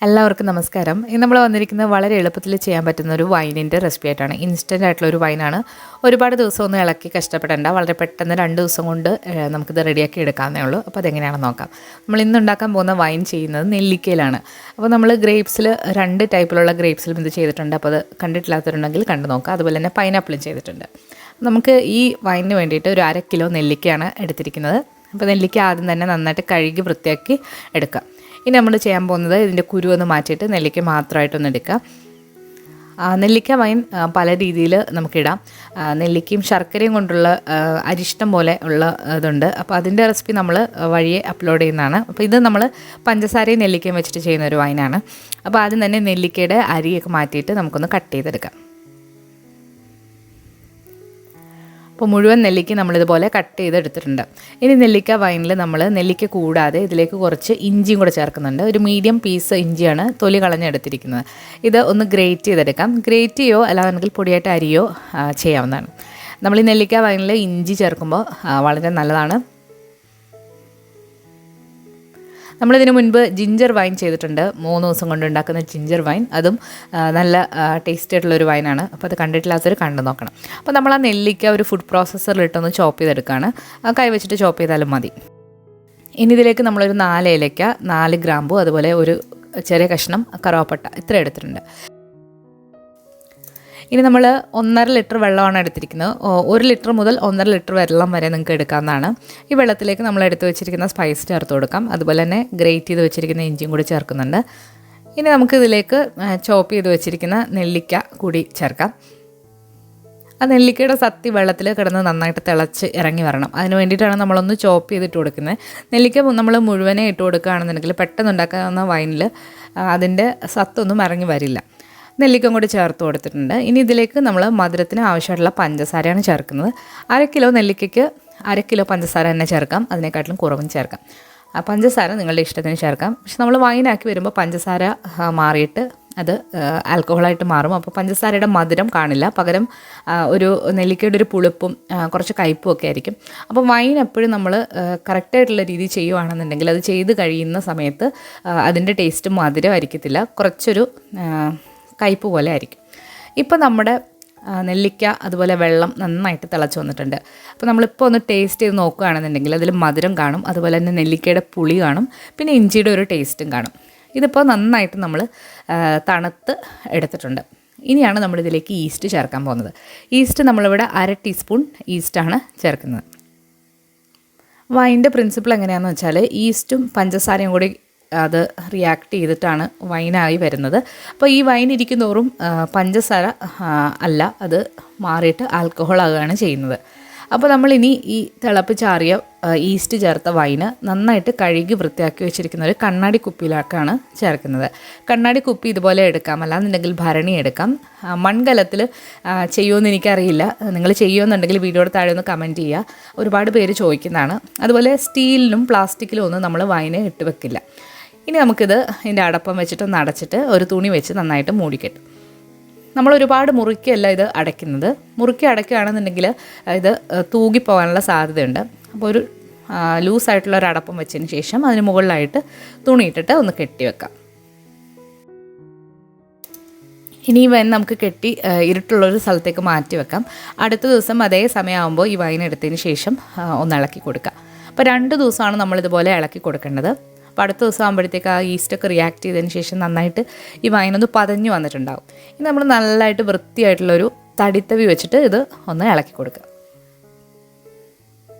എല്ലാവർക്കും നമസ്കാരം. ഇന്ന് നമ്മൾ വന്നിരിക്കുന്നത് വളരെ എളുപ്പത്തിൽ ചെയ്യാൻ പറ്റുന്ന ഒരു വൈനിൻ്റെ റെസിപ്പി ആയിട്ടാണ്. ഇൻസ്റ്റൻ്റ് ആയിട്ടുള്ള ഒരു വൈനാണ്. ഒരുപാട് ദിവസം ഒന്നും ഇളക്കി കഷ്ടപ്പെടേണ്ട. വളരെ പെട്ടെന്ന് 2 ദിവസം കൊണ്ട് നമുക്കിത് റെഡിയാക്കി എടുക്കാവുന്നേ ഉള്ളൂ. അപ്പോൾ അതെങ്ങനെയാണെന്ന് നോക്കാം. നമ്മൾ ഇന്ന് ഉണ്ടാക്കാൻ പോകുന്ന വൈൻ ചെയ്യുന്നത് നെല്ലിക്കയിലാണ്. അപ്പോൾ നമ്മൾ ഗ്രേപ്സിൽ 2 ടൈപ്പിലുള്ള ഗ്രേപ്സിലും ഇത് ചെയ്തിട്ടുണ്ട്. അപ്പോൾ അത് കണ്ടിട്ടില്ലാത്തവരുണ്ടെങ്കിൽ കണ്ടു നോക്കാം. അതുപോലെ തന്നെ പൈനാപ്പിളും ചെയ്തിട്ടുണ്ട്. നമുക്ക് ഈ വൈനിന് വേണ്ടിയിട്ട് ഒരു 1/2 കിലോ നെല്ലിക്കയാണ് എടുത്തിരിക്കുന്നത്. അപ്പോൾ നെല്ലിക്ക ആദ്യം തന്നെ നന്നായിട്ട് കഴുകി വൃത്തിയാക്കി എടുക്കാം. ഇനി നമ്മൾ ചെയ്യാൻ പോകുന്നത് ഇതിൻ്റെ കുരു ഒന്ന് മാറ്റിയിട്ട് നെല്ലിക്ക മാത്രമായിട്ടൊന്ന് എടുക്കാം. നെല്ലിക്ക വൈൻ പല രീതിയിൽ നമുക്കിടാം. നെല്ലിക്കയും ശർക്കരയും കൊണ്ടുള്ള അരിഷ്ടം പോലെ ഉള്ള ഇതുണ്ട്. അപ്പോൾ അതിൻ്റെ റെസിപ്പി നമ്മൾ വഴിയെ അപ്ലോഡ് ചെയ്യുന്നതാണ്. അപ്പോൾ ഇത് നമ്മൾ പഞ്ചസാരയും നെല്ലിക്കയും വെച്ചിട്ട് ചെയ്യുന്ന ഒരു വൈനാണ്. അപ്പോൾ ആദ്യം തന്നെ നെല്ലിക്കയുടെ അരിയൊക്കെ മാറ്റിയിട്ട് നമുക്കൊന്ന് കട്ട് ചെയ്തെടുക്കാം. അപ്പോൾ മുഴുവൻ നെല്ലിക്ക നമ്മളിതുപോലെ കട്ട് ചെയ്തെടുത്തിട്ടുണ്ട്. ഇനി നെല്ലിക്ക വൈനിൽ നമ്മൾ നെല്ലിക്ക കൂടാതെ ഇതിലേക്ക് കുറച്ച് ഇഞ്ചിയും കൂടെ ചേർക്കുന്നുണ്ട്. ഒരു മീഡിയം പീസ് ഇഞ്ചിയാണ് തൊലി കളഞ്ഞെടുത്തിരിക്കുന്നത്. ഇത് ഒന്ന് ഗ്രേറ്റ് ചെയ്തെടുക്കാം. ഗ്രേറ്റ് ചെയ്യോ അല്ലാതെങ്കിൽ പൊടിയായിട്ട് അരിയോ ചെയ്യാവുന്നതാണ്. നമ്മൾ ഈ നെല്ലിക്ക വൈനിൽ ഇഞ്ചി ചേർക്കുമ്പോൾ വളരെ നല്ലതാണ്. നമ്മളിതിന് മുൻപ് ജിഞ്ചർ വൈൻ ചെയ്തിട്ടുണ്ട്. 3 ദിവസം കൊണ്ട് ഉണ്ടാക്കുന്ന ജിഞ്ചർ വൈൻ. അതും നല്ല ടേസ്റ്റ് ആയിട്ടുള്ളൊരു വൈനാണ്. അപ്പോൾ അത് കണ്ടിട്ടില്ലാത്തവർ കണ്ടു നോക്കണം. അപ്പോൾ നമ്മൾ ആ നെല്ലിക്ക ഒരു ഫുഡ് പ്രോസസ്സറിലിട്ടൊന്ന് ചോപ്പ് ചെയ്തെടുക്കുകയാണ്. കൈ വെച്ചിട്ട് ചോപ്പ് ചെയ്താലും മതി. ഇനി ഇതിലേക്ക് നമ്മളൊരു 4 ഏലയ്ക്ക, 4 ഗ്രാമ്പു, അതുപോലെ ഒരു ചെറിയ കഷ്ണം കറുവാപ്പട്ട ഇത്ര എടുത്തിട്ടുണ്ട്. ഇനി നമ്മൾ 1.5 ലിറ്റർ വെള്ളമാണ് എടുത്തിരിക്കുന്നത്. 1 ലിറ്റർ മുതൽ 1.5 ലിറ്റർ വെള്ളം വരെ നിങ്ങൾക്ക് എടുക്കാവുന്നതാണ്. ഈ വെള്ളത്തിലേക്ക് നമ്മൾ എടുത്ത് വെച്ചിരിക്കുന്ന സ്പൈസ് ചേർത്ത് കൊടുക്കാം. അതുപോലെ തന്നെ ഗ്രേറ്റ് ചെയ്ത് വെച്ചിരിക്കുന്ന ഇഞ്ചിയും കൂടി ചേർക്കുന്നുണ്ട്. ഇനി നമുക്കിതിലേക്ക് ചോപ്പ് ചെയ്ത് വെച്ചിരിക്കുന്ന നെല്ലിക്ക കൂടി ചേർക്കാം. ആ നെല്ലിക്കയുടെ സത്തി വെള്ളത്തിൽ കിടന്ന് നന്നായിട്ട് തിളച്ച് ഇറങ്ങി വരണം. അതിന് വേണ്ടിയിട്ടാണ് നമ്മളൊന്ന് ചോപ്പ് ചെയ്തിട്ട് കൊടുക്കുന്നത്. നെല്ലിക്ക നമ്മൾ മുഴുവനെ ഇട്ട് കൊടുക്കുകയാണെന്നുണ്ടെങ്കിൽ പെട്ടെന്ന് ഉണ്ടാക്കാവുന്ന വൈനിൽ അതിൻ്റെ സത്തൊന്നും ഇറങ്ങി വരില്ല. നെല്ലിക്കം കൂടി ചേർത്ത് കൊടുത്തിട്ടുണ്ട്. ഇനി ഇതിലേക്ക് നമ്മൾ മധുരത്തിന് ആവശ്യമായിട്ടുള്ള പഞ്ചസാരയാണ് ചേർക്കുന്നത്. 1/2 കിലോ നെല്ലിക്കയ്ക്ക് 1/2 കിലോ പഞ്ചസാര തന്നെ ചേർക്കാം. അതിനെക്കാട്ടിലും കുറവും ചേർക്കാം. പഞ്ചസാര നിങ്ങളുടെ ഇഷ്ടത്തിന് ചേർക്കാം. പക്ഷെ നമ്മൾ വൈനാക്കി വരുമ്പോൾ പഞ്ചസാര മാറിയിട്ട് അത് ആൽക്കഹോളായിട്ട് മാറും. അപ്പോൾ പഞ്ചസാരയുടെ മധുരം കാണില്ല. പകരം ഒരു നെല്ലിക്കയുടെ ഒരു പുളിപ്പും കുറച്ച് കയ്പും ഒക്കെ ആയിരിക്കും. അപ്പോൾ വൈൻ എപ്പോഴും നമ്മൾ കറക്റ്റായിട്ടുള്ള രീതിയിൽ ചെയ്യുകയാണെന്നുണ്ടെങ്കിൽ അത് ചെയ്ത് കഴിയുന്ന സമയത്ത് അതിൻ്റെ ടേസ്റ്റ് മധുരമായിരിക്കത്തില്ല, കുറച്ചൊരു കയ്പ് പോലെ ആയിരിക്കും. ഇപ്പോൾ നമ്മുടെ നെല്ലിക്ക അതുപോലെ വെള്ളം നന്നായിട്ട് തിളച്ച് വന്നിട്ടുണ്ട്. അപ്പോൾ നമ്മളിപ്പോൾ ഒന്ന് ടേസ്റ്റ് ചെയ്ത് നോക്കുകയാണെന്നുണ്ടെങ്കിൽ അതിൽ മധുരം കാണും, അതുപോലെ തന്നെ നെല്ലിക്കയുടെ പുളി കാണും, പിന്നെ ഇഞ്ചിയുടെ ഒരു ടേസ്റ്റും കാണും. ഇതിപ്പോൾ നന്നായിട്ട് നമ്മൾ തണുത്ത് എടുത്തിട്ടുണ്ട്. ഇനിയാണ് നമ്മളിതിലേക്ക് ഈസ്റ്റ് ചേർക്കാൻ പോകുന്നത്. ഈസ്റ്റ് നമ്മളിവിടെ 1/2 ടീസ്പൂൺ ഈസ്റ്റാണ് ചേർക്കുന്നത്. വൈൻ്റെ പ്രിൻസിപ്പിൾ എങ്ങനെയാണെന്ന് വെച്ചാൽ ഈസ്റ്റും പഞ്ചസാരയും കൂടി അത് റിയാക്ട് ചെയ്തിട്ടാണ് വൈനായി വരുന്നത്. അപ്പോൾ ഈ വൈൻ ഇരിക്കുന്നതോറും പഞ്ചസാര അല്ല, അത് മാറിയിട്ട് ആൽക്കഹോൾ ആകുകയാണ് ചെയ്യുന്നത്. അപ്പോൾ നമ്മളിനി ഈ തിളപ്പിച്ചാറിയ ഈസ്റ്റ് ചേർത്ത വൈന് നന്നായിട്ട് കഴുകി വൃത്തിയാക്കി വെച്ചിരിക്കുന്ന ഒരു കണ്ണാടി കുപ്പിയിലേക്കാണ് ചേർക്കുന്നത്. കണ്ണാടി കുപ്പി ഇതുപോലെ എടുക്കാം, അല്ലാന്നുണ്ടെങ്കിൽ ഭരണി എടുക്കാം. മൺകലത്തിൽ ചെയ്യുമെന്ന് എനിക്കറിയില്ല. നിങ്ങൾ ചെയ്യുമെന്നുണ്ടെങ്കിൽ വീഡിയോയുടെ താഴെ ഒന്ന് കമൻറ്റ് ചെയ്യുക. ഒരുപാട് പേര് ചോദിക്കുന്നതാണ്. അതുപോലെ സ്റ്റീലിലും പ്ലാസ്റ്റിക്കിലും ഒന്നും നമ്മൾ വൈന് ഇട്ട് വെക്കില്ല. ഇനി നമുക്കിത് ഇതിൻ്റെ അടപ്പം വെച്ചിട്ടൊന്ന് അടച്ചിട്ട് ഒരു തുണി വെച്ച് നന്നായിട്ട് മൂടിക്കെട്ടും. നമ്മൾ ഒരുപാട് മുറുക്കിയല്ല ഇത് അടയ്ക്കുന്നത്. മുറുക്കി അടയ്ക്കുകയാണെന്നുണ്ടെങ്കിൽ ഇത് തൂകിപ്പോകാനുള്ള സാധ്യതയുണ്ട്. അപ്പോൾ ഒരു ലൂസായിട്ടുള്ള ഒരു അടപ്പം വെച്ചതിന് ശേഷം അതിന് മുകളിലായിട്ട് തുണിയിട്ടിട്ട് ഒന്ന് കെട്ടി വെക്കാം. ഇനി ഈ വൈൻ നമുക്ക് കെട്ടി ഇരുട്ടുള്ളൊരു സ്ഥലത്തേക്ക് മാറ്റി വെക്കാം. അടുത്ത ദിവസം അതേ സമയമാകുമ്പോൾ ഈ വൈൻ എടുത്തതിന് ശേഷം ഒന്ന് ഇളക്കി കൊടുക്കാം. അപ്പോൾ 2 ദിവസമാണ് നമ്മളിതുപോലെ ഇളക്കി കൊടുക്കേണ്ടത്. അപ്പോൾ അടുത്ത ദിവസം ആകുമ്പോഴത്തേക്ക് ആ ഈസ്റ്റൊക്കെ റിയാക്ട് ചെയ്തതിന് ശേഷം നന്നായിട്ട് ഈ വൈനൊന്ന് പതഞ്ഞ് വന്നിട്ടുണ്ടാകും. ഇനി നമ്മൾ നല്ലതായിട്ട് വൃത്തിയായിട്ടുള്ളൊരു തടിത്തവി വെച്ചിട്ട് ഇത് ഒന്ന് ഇളക്കി കൊടുക്കുക.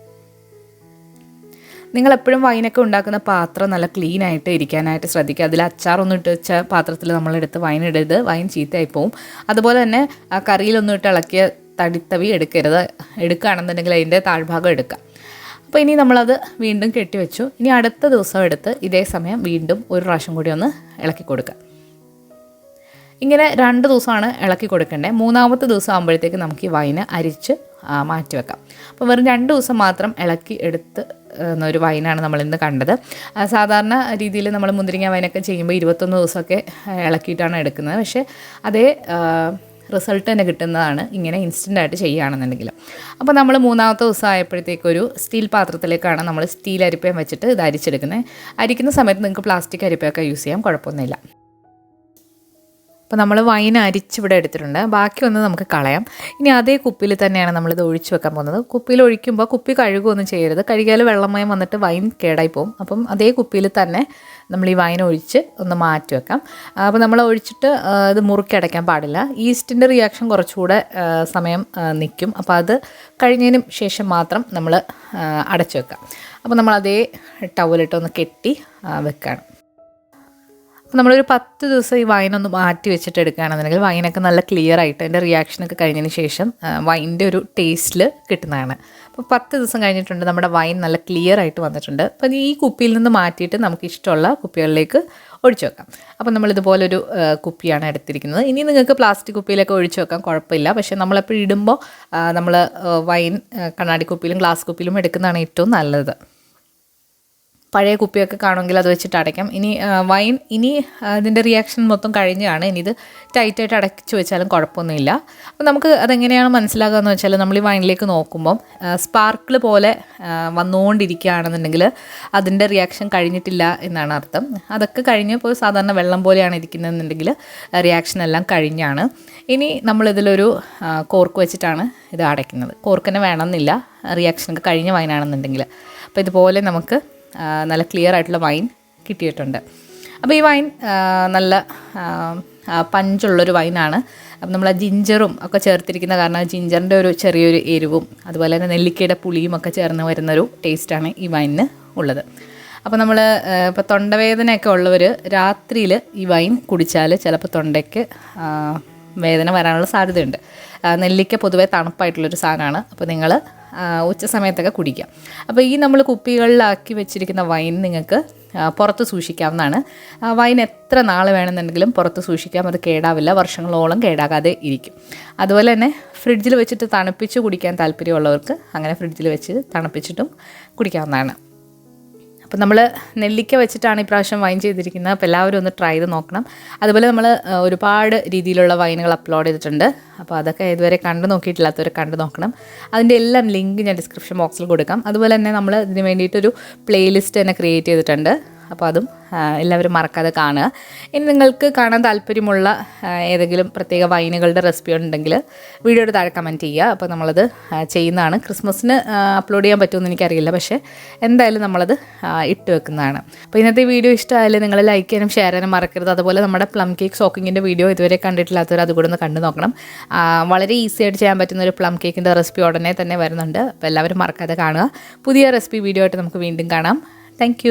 നിങ്ങളെപ്പോഴും വൈനൊക്കെ ഉണ്ടാക്കുന്ന പാത്രം നല്ല ക്ലീൻ ആയിട്ട് ഇരിക്കാനായിട്ട് ശ്രദ്ധിക്കുക. അതിൽ അച്ചാറൊന്നും ഇട്ട് വെച്ച പാത്രത്തിൽ നമ്മളെടുത്ത് വൈൻ ഇടരുത്, വൈൻ ചീത്തയായി പോവും. അതുപോലെ തന്നെ ആ കറിയിലൊന്നും ഇട്ട് ഇളക്കിയ തടിത്തവി എടുക്കരുത്. എടുക്കുകയാണെന്നുണ്ടെങ്കിൽ അതിൻ്റെ താഴ്ഭാഗം എടുക്കാം. അപ്പോൾ ഇനി നമ്മളത് വീണ്ടും കെട്ടിവെച്ചു. ഇനി അടുത്ത ദിവസം എടുത്ത് ഇതേ സമയം വീണ്ടും ഒരു പ്രാവശ്യം കൂടി ഒന്ന് ഇളക്കി കൊടുക്കുക. ഇങ്ങനെ 2 ദിവസമാണ് ഇളക്കി കൊടുക്കേണ്ടത്. 3ാമത്തെ ദിവസം ആകുമ്പോഴത്തേക്ക് നമുക്ക് ഈ വൈന് അരിച്ച് മാറ്റി വെക്കാം. അപ്പോൾ വെറും 2 ദിവസം മാത്രം ഇളക്കി എടുത്ത് ഒരു വൈനാണ് നമ്മളിന്ന് കണ്ടത്. സാധാരണ രീതിയിൽ നമ്മൾ മുന്തിരിങ്ങ വൈനൊക്കെ ചെയ്യുമ്പോൾ 21 ദിവസമൊക്കെ ഇളക്കിയിട്ടാണ് എടുക്കുന്നത്. പക്ഷേ അതേ റിസൾട്ട് തന്നെ കിട്ടുന്നതാണ് ഇങ്ങനെ ഇൻസ്റ്റൻ്റായിട്ട് ചെയ്യുകയാണെന്നുണ്ടെങ്കിൽ. അപ്പോൾ നമ്മൾ 3ാമത്തെ ദിവസം ആയപ്പോഴത്തേക്കൊരു സ്റ്റീൽ പാത്രത്തിലേക്കാണ് നമ്മൾ സ്റ്റീൽ അരിപ്പയും വെച്ചിട്ട് ഇത് അരിച്ചെടുക്കുന്നത്. അരിക്കുന്ന സമയത്ത് നിങ്ങൾക്ക് പ്ലാസ്റ്റിക് അരിപ്പയൊക്കെ യൂസ് ചെയ്യാം, കുഴപ്പമൊന്നുമില്ല. അപ്പോൾ നമ്മൾ വൈൻ അരിച്ചിവിടെ എടുത്തിട്ടുണ്ട്. ബാക്കി ഒന്ന് നമുക്ക് കളയാം. ഇനി അതേ കുപ്പിയിൽ തന്നെയാണ് നമ്മളിത് ഒഴിച്ച് വെക്കാൻ പോകുന്നത്. കുപ്പിയിൽ ഒഴിക്കുമ്പോൾ കുപ്പി കഴുകുകയൊന്നും ചെയ്യരുത്. കഴുകിയാൽ വെള്ളമയം വന്നിട്ട് വൈൻ കേടായി പോകും. അപ്പം അതേ കുപ്പിയിൽ തന്നെ നമ്മൾ ഈ വൈൻ ഒഴിച്ച് ഒന്ന് മാറ്റി വെക്കാം. അപ്പോൾ നമ്മൾ ഒഴിച്ചിട്ട് ഇത് മുറുക്കി അടയ്ക്കാൻ പാടില്ല. ഈസ്റ്റിൻ്റെ റിയാക്ഷൻ കുറച്ചുകൂടെ സമയം നിൽക്കും. അപ്പോൾ അത് കഴിഞ്ഞതിന് ശേഷം മാത്രം നമ്മൾ അടച്ചു വെക്കാം. അപ്പോൾ നമ്മൾ അതേ ടവലിട്ടൊന്ന് കെട്ടി വെക്കുകയാണ്. അപ്പോൾ നമ്മളൊരു 10 ദിവസം ഈ വൈനൊന്ന് മാറ്റി വെച്ചിട്ട് എടുക്കുകയാണെന്നുണ്ടെങ്കിൽ വൈനൊക്കെ നല്ല ക്ലിയർ ആയിട്ട് അതിൻ്റെ റിയാക്ഷനൊക്കെ കഴിഞ്ഞതിന് ശേഷം വൈൻ്റെ ഒരു ടേസ്റ്റിൽ കിട്ടുന്നതാണ്. അപ്പോൾ 10 ദിവസം കഴിഞ്ഞിട്ടുണ്ട്, നമ്മുടെ വൈൻ നല്ല ക്ലിയർ ആയിട്ട് വന്നിട്ടുണ്ട്. അപ്പോൾ ഈ കുപ്പിയിൽ നിന്ന് മാറ്റിയിട്ട് നമുക്ക് ഇഷ്ടമുള്ള കുപ്പികളിലേക്ക് ഒഴിച്ചു വെക്കാം. അപ്പോൾ നമ്മളിതുപോലൊരു കുപ്പിയാണ് എടുത്തിരിക്കുന്നത്. ഇനി നിങ്ങൾക്ക് പ്ലാസ്റ്റിക് കുപ്പിയിലൊക്കെ ഒഴിച്ചു വെക്കാം, കുഴപ്പമില്ല. പക്ഷേ നമ്മളെപ്പോഴും ഇടുമ്പോൾ നമ്മൾ വൈൻ കണ്ണാടി കുപ്പിയിലും ഗ്ലാസ് കുപ്പിയിലും എടുക്കുന്നതാണ് ഏറ്റവും നല്ലത്. പഴയ കുപ്പിയൊക്കെ കാണുമെങ്കിൽ അത് വെച്ചിട്ട് അടയ്ക്കാം. വൈൻ ഇതിൻ്റെ റിയാക്ഷൻ മൊത്തം കഴിഞ്ഞാണ്. ഇനി ഇത് ടൈറ്റായിട്ട് അടച്ചു വെച്ചാലും കുഴപ്പമൊന്നുമില്ല. അപ്പോൾ നമുക്ക് അതെങ്ങനെയാണ് മനസ്സിലാക്കുക എന്ന് വെച്ചാൽ നമ്മൾ ഈ വൈനിലേക്ക് നോക്കുമ്പം സ്പാർക്കിൾ പോലെ വന്നുകൊണ്ടിരിക്കുകയാണെന്നുണ്ടെങ്കിൽ അതിൻ്റെ റിയാക്ഷൻ കഴിഞ്ഞിട്ടില്ല എന്നാണ് അർത്ഥം. അതൊക്കെ കഴിഞ്ഞപ്പോൾ സാധാരണ വെള്ളം പോലെയാണ് ഇരിക്കുന്നതെന്നുണ്ടെങ്കിൽ റിയാക്ഷൻ എല്ലാം കഴിഞ്ഞാണ്. ഇനി നമ്മളിതിലൊരു കോർക്ക് വെച്ചിട്ടാണ് ഇത് അടയ്ക്കുന്നത്. കോർക്കിനെ വേണമെന്നില്ല, റിയാക്ഷനൊക്കെ കഴിഞ്ഞ വൈനാണെന്നുണ്ടെങ്കിൽ. അപ്പോൾ ഇതുപോലെ നമുക്ക് നല്ല ക്ലിയർ ആയിട്ടുള്ള വൈൻ കിട്ടിയിട്ടുണ്ട്. അപ്പോൾ ഈ വൈൻ നല്ല പഞ്ചുള്ളൊരു വൈനാണ്. അപ്പം നമ്മൾ ജിഞ്ചറും ഒക്കെ ചേർത്തിരിക്കുന്ന കാരണം ജിഞ്ചറിൻ്റെ ഒരു ചെറിയൊരു എരിവും അതുപോലെ തന്നെ നെല്ലിക്കയുടെ പുളിയും ഒക്കെ ചേർന്ന് വരുന്നൊരു ടേസ്റ്റാണ് ഈ വൈനിന് ഉള്ളത്. അപ്പോൾ നമ്മൾ ഇപ്പോൾ തൊണ്ടവേദനയൊക്കെ ഉള്ളവർ രാത്രിയിൽ ഈ വൈൻ കുടിച്ചാൽ ചിലപ്പോൾ തൊണ്ടയ്ക്ക് വേദന വരാനുള്ള സാധ്യതയുണ്ട്. നെല്ലിക്ക പൊതുവേ തണുപ്പായിട്ടുള്ളൊരു സാധനമാണ്. അപ്പോൾ നിങ്ങൾ ഉച്ച സമയത്തൊക്കെ കുടിക്കാം. അപ്പോൾ ഈ നമ്മൾ കുപ്പികളിലാക്കി വെച്ചിരിക്കുന്ന വൈൻ നിങ്ങൾക്ക് പുറത്ത് സൂക്ഷിക്കാവുന്നതാണ്. വൈൻ എത്ര നാൾ വേണമെന്നുണ്ടെങ്കിലും പുറത്ത് സൂക്ഷിക്കാം, അത് കേടാവില്ല, വർഷങ്ങളോളം കേടാകാതെ ഇരിക്കും. അതുപോലെ തന്നെ ഫ്രിഡ്ജിൽ വെച്ചിട്ട് തണുപ്പിച്ച് കുടിക്കാൻ താല്പര്യമുള്ളവർക്ക് അങ്ങനെ ഫ്രിഡ്ജിൽ വെച്ച് തണുപ്പിച്ചിട്ടും കുടിക്കാവുന്നതാണ്. അപ്പോൾ നമ്മൾ നെല്ലിക്ക വെച്ചിട്ടാണ് ഇപ്രാവശ്യം വൈൻ ചെയ്തിരിക്കുന്നത്. അപ്പോൾ എല്ലാവരും ഒന്ന് ട്രൈ ചെയ്ത് നോക്കണം. അതുപോലെ നമ്മൾ ഒരുപാട് രീതിയിലുള്ള വൈനുകൾ അപ്ലോഡ് ചെയ്തിട്ടുണ്ട്. അപ്പോൾ അതൊക്കെ ഇതുവരെ കണ്ടു നോക്കിയിട്ടില്ലാത്തവരെ കണ്ടു നോക്കണം. അതിൻ്റെ എല്ലാം ലിങ്ക് ഞാൻ ഡിസ്ക്രിപ്ഷൻ ബോക്സിൽ കൊടുക്കാം. അതുപോലെ തന്നെ നമ്മൾ ഇതിന് വേണ്ടിയിട്ടൊരു പ്ലേലിസ്റ്റ് തന്നെ ക്രിയേറ്റ് ചെയ്തിട്ടുണ്ട്. അപ്പോൾ അതും എല്ലാവരും മറക്കാതെ കാണുക. ഇനി നിങ്ങൾക്ക് കാണാൻ താല്പര്യമുള്ള ഏതെങ്കിലും പ്രത്യേക വൈനുകളുടെ റെസിപ്പി ഉണ്ടെങ്കിൽ വീഡിയോയുടെ താഴെ കമൻറ്റ് ചെയ്യുക. അപ്പോൾ നമ്മളത് ചെയ്യുന്നതാണ്. ക്രിസ്മസിന് അപ്ലോഡ് ചെയ്യാൻ പറ്റുമെന്ന് എനിക്കറിയില്ല, പക്ഷേ എന്തായാലും നമ്മളത് ഇട്ട് വെക്കുന്നതാണ്. അപ്പോൾ ഇന്നത്തെ വീഡിയോ ഇഷ്ടമായാലും നിങ്ങൾ ലൈക്ക് ചെയ്യാനും ഷെയർ ചെയ്യാനും മറക്കരുത്. അതുപോലെ നമ്മുടെ പ്ലം കേക്ക് സോക്കിങ്ങിൻ്റെ വീഡിയോ ഇതുവരെ കണ്ടിട്ടില്ലാത്തവർ അതുകൂടെ ഒന്ന് കണ്ടു നോക്കണം. വളരെ ഈസി ആയിട്ട് ചെയ്യാൻ പറ്റുന്ന ഒരു പ്ലം കേക്കിൻ്റെ റെസിപ്പി ഉടനെ തന്നെ വരുന്നുണ്ട്. അപ്പോൾ എല്ലാവരും മറക്കാതെ കാണുക. പുതിയ റെസിപ്പി വീഡിയോ ആയിട്ട് നമുക്ക് വീണ്ടും കാണാം. താങ്ക്